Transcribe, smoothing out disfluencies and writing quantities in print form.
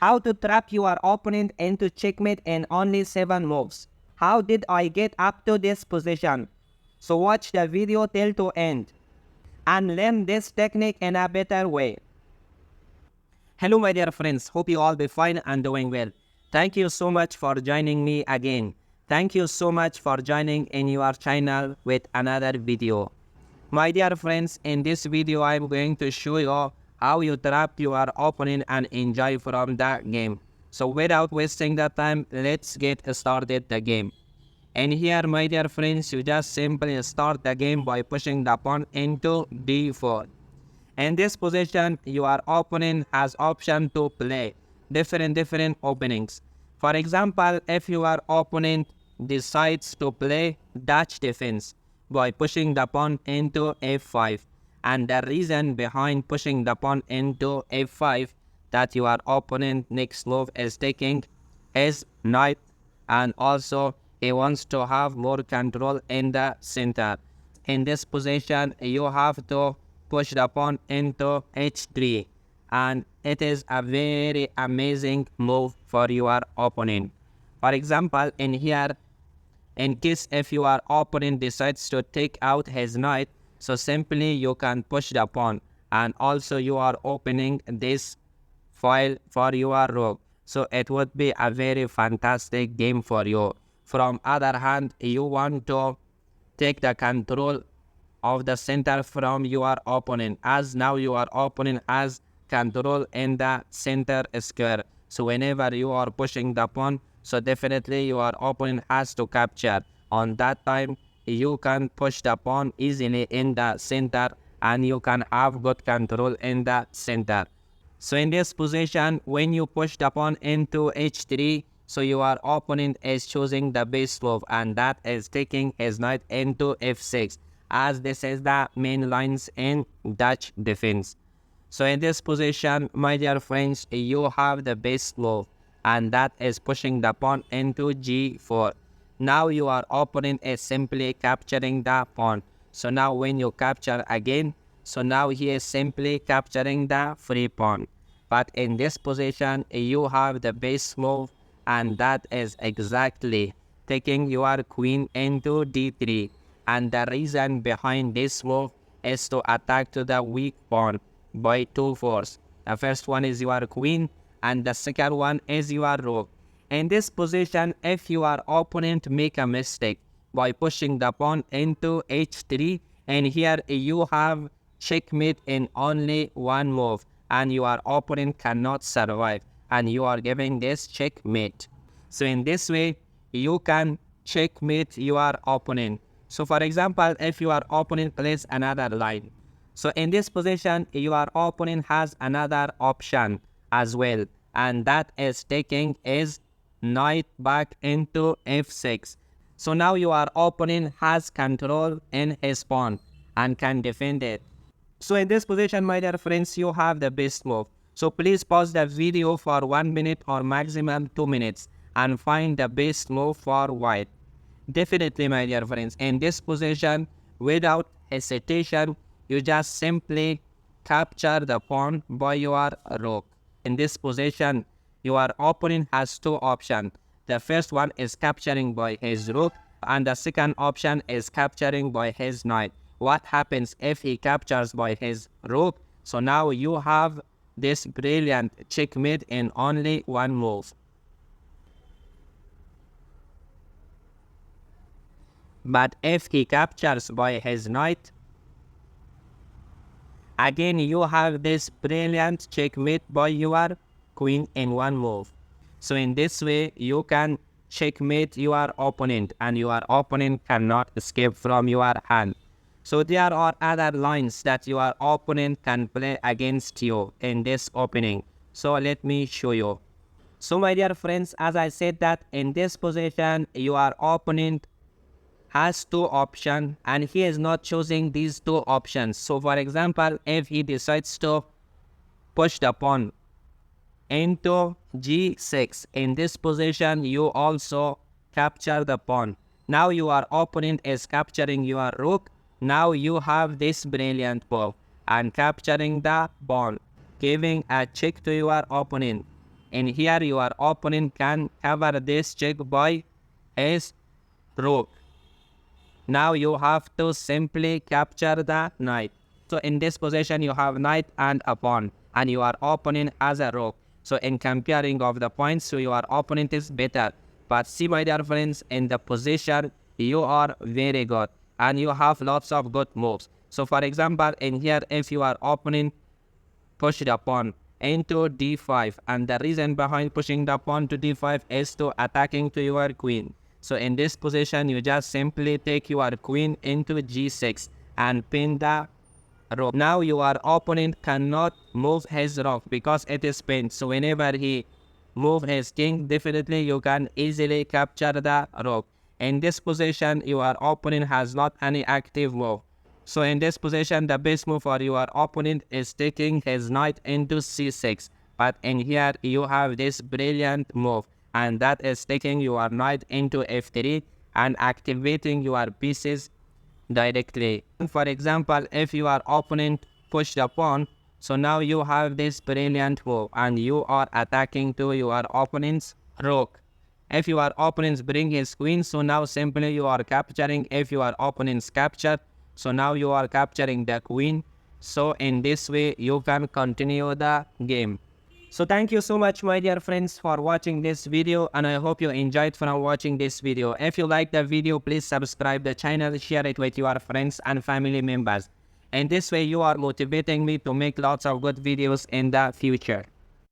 How to trap your opponent into checkmate in only 7 moves. How did I get up to this position? So watch the video till to end and learn this technique in a better way. Hello my dear friends, hope you all be fine and doing well. Thank you so much for joining me again. Thank you so much for joining in your channel with another video. My dear friends, in this video I am going to show you how you trap your opponent and enjoy from the game. So without wasting the time, let's get started the game. And here my dear friends, you just simply start the game by pushing the pawn into d4. In this position, your opponent has option to play different openings. For example, if your opponent decides to play Dutch defense by pushing the pawn into f5, and the reason behind pushing the pawn into f5 that your opponent next move is taking is knight, and also he wants to have more control in the center. In this position, you have to push the pawn into h3, and it is a very amazing move for your opponent. For example, in here, in case if your opponent decides to take out his knight, so simply you can push the pawn, and also you are opening this file for your rook. So it would be a very fantastic game for you. From other hand, you want to take the control of the center from your opponent, as now your opponent has control in the center square. So whenever you are pushing the pawn, so definitely your opponent has to capture. On that time, you can push the pawn easily in the center and you can have good control in the center. So in this position, when you push the pawn into h3, so your opponent is choosing the base move, and that is taking his knight into f6, as this is the main lines in Dutch defense. So in this position, my dear friends, you have the base move, and that is pushing the pawn into g4. Now your opponent is simply capturing the pawn. So now when you capture again, so now he is simply capturing the free pawn. But in this position, you have the base move, and that is exactly taking your queen into d3. And the reason behind this move is to attack to the weak pawn by 2 force. The first one is your queen, and the second one is your rook. In this position, if your opponent make a mistake by pushing the pawn into h3, and here you have checkmate in only one move, and your opponent cannot survive, and you are giving this checkmate. So in this way, you can checkmate your opponent. So for example, if your opponent plays another line, so in this position, your opponent has another option as well, and that is taking his knight back into f6. So now your opponent has control in his pawn and can defend it. So in this position, my dear friends, you have the best move. So please pause the video for 1 minute or maximum 2 minutes and find the best move for white. Definitely, my dear friends, in this position, without hesitation, you just simply capture the pawn by your rook. In this position, your opponent has 2 options. The first one is capturing by his rook, and the second option is capturing by his knight. What happens if he captures by his rook? So now you have this brilliant checkmate in only one move. But if he captures by his knight, again you have this brilliant checkmate by your queen in one move. So in this way, you can checkmate your opponent, and your opponent cannot escape from your hand. So there are other lines that your opponent can play against you in this opening. So let me show you. So my dear friends, as I said that in this position, your opponent has 2 options, and he is not choosing these 2 options. So for example, if he decides to push the pawn into g6, in this position you also capture the pawn. Now your opponent is capturing your rook. Now you have this brilliant move and capturing the pawn, giving a check to your opponent. And here your opponent can cover this check by his rook. Now you have to simply capture the knight. So in this position you have knight and a pawn, and your opponent has a rook. So in comparing of the points, so your opponent is better. But see my dear friends, in the position you are very good and you have lots of good moves. So for example, in here, if your opponent push the pawn into d5, and the reason behind pushing the pawn to d5 is to attacking to your queen. So in this position you just simply take your queen into g6 and pin the rook. Now your opponent cannot move his rook because it is pinned. So whenever he move his king, definitely you can easily capture the rook. In this position your opponent has not any active move. So in this position, the best move for your opponent is taking his knight into c6. But in here, you have this brilliant move, and that is taking your knight into f3 and activating your pieces directly. For example, if your opponent push the pawn, so now you have this brilliant move, and you are attacking to your opponent's rook. If your opponents bring his queen, so now simply you are capturing. If your opponent's captured, so now you are capturing the queen. So in this way you can continue the game. So thank you so much my dear friends for watching this video, and I hope you enjoyed from watching this video. If you like the video, please subscribe the channel, share it with your friends and family members. In this way you are motivating me to make lots of good videos in the future.